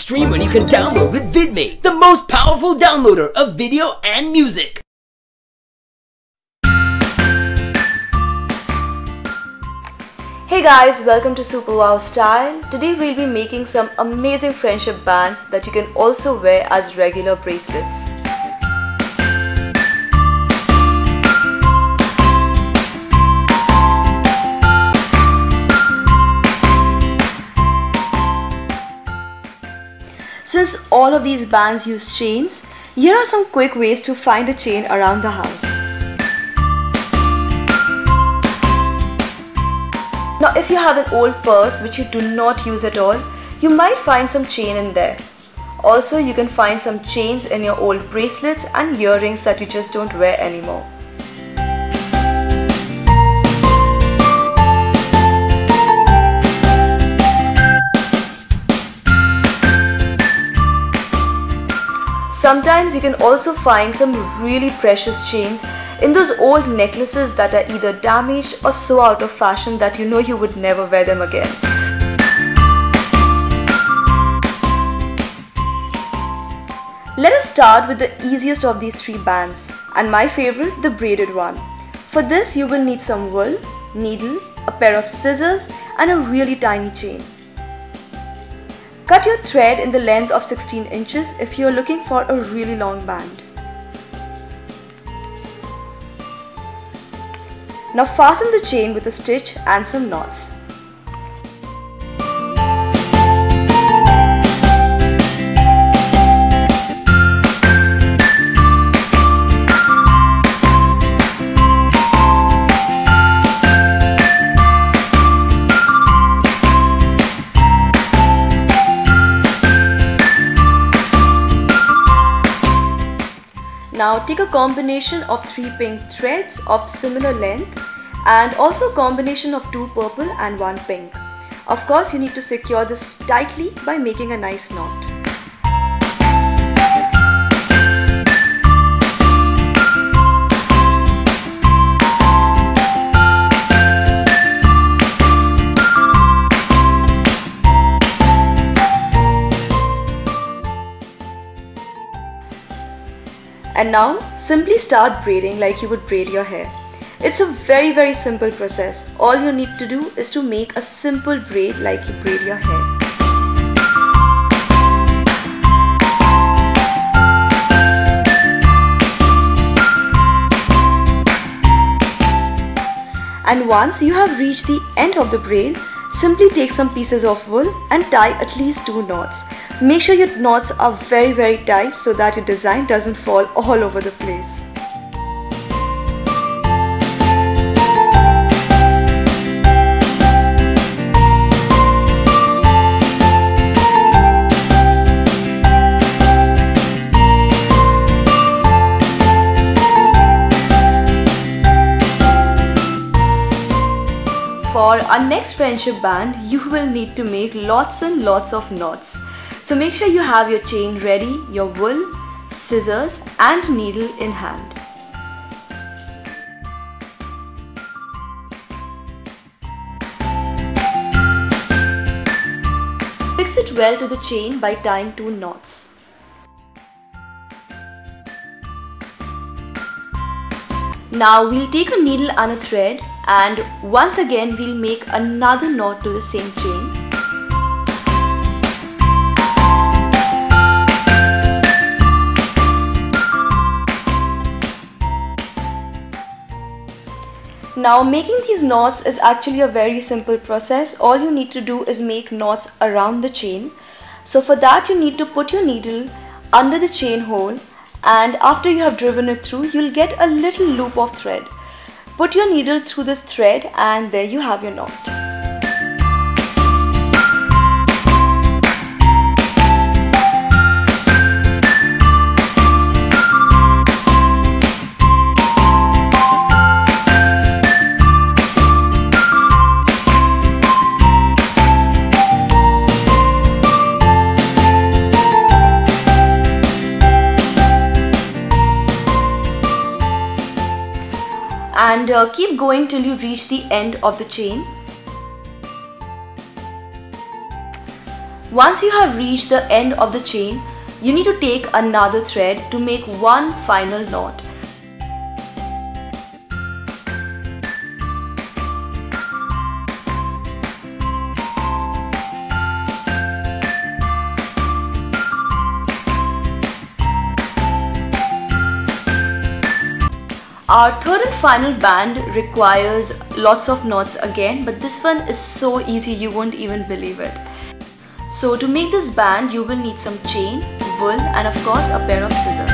streamer you can download with VidMe, the most powerful downloader of video and music. Hey guys, welcome to SuperWowStyle. Today we'll be making some amazing friendship bands that you can also wear as regular bracelets. Since all of these bands use chains, here are some quick ways to find a chain around the house. Now if you have an old purse which you do not use at all, you might find some chain in there. Also, you can find some chains in your old bracelets and earrings that you just don't wear anymore. Sometimes you can also find some really precious chains in those old necklaces that are either damaged or so out of fashion that you know you would never wear them again. Let us start with the easiest of these three bands, and my favorite, the braided one. For this you will need some wool, needle, a pair of scissors and a really tiny chain. Cut your thread in the length of 16 inches if you are looking for a really long band. Now fasten the chain with a stitch and some knots. Now take a combination of 3 pink threads of similar length and also a combination of 2 purple and 1 pink. Of course, you need to secure this tightly by making a nice knot. And now simply start braiding like you would braid your hair. It's a very simple process. All you need to do is to make a simple braid like you braid your hair. And once you have reached the end of the braid, simply take some pieces of wool and tie at least 2 knots. Make sure your knots are very tight so that your design doesn't fall all over the place. For our next friendship band, you will need to make lots and lots of knots. So make sure you have your chain ready, your wool, scissors and needle in hand. Fix it well to the chain by tying 2 knots. Now we'll take a needle and a thread and once again we'll make another knot to the same chain. Now making these knots is actually a very simple process. All you need to do is make knots around the chain. So for that you need to put your needle under the chain hole, and after you have driven it through, you'll get a little loop of thread. Put your needle through this thread and there you have your knot. And keep going till you reach the end of the chain. Once you have reached the end of the chain, you need to take another thread to make one final knot. Our third and final band requires lots of knots again, but this one is so easy you won't even believe it. So to make this band, you will need some chain, wool, and of course a pair of scissors.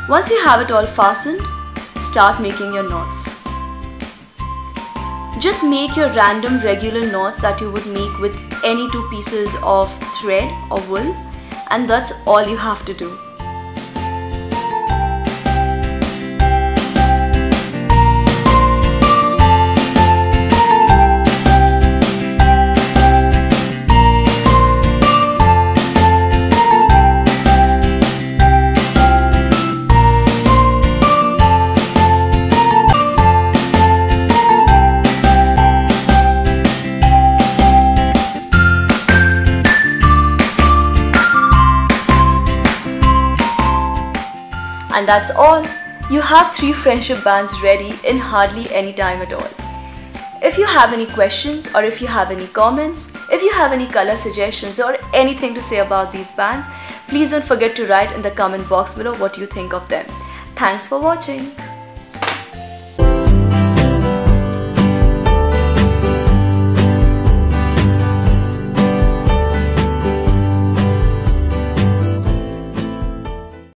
Once you have it all fastened, start making your knots. Just make your random regular knots that you would make with any two pieces of thread or wool, and that's all you have to do. And that's all. You have 3 friendship bands ready in hardly any time at all. If you have any questions, or if you have any comments, if you have any color suggestions or anything to say about these bands, please don't forget to write in the comment box below what you think of them. Thanks for watching.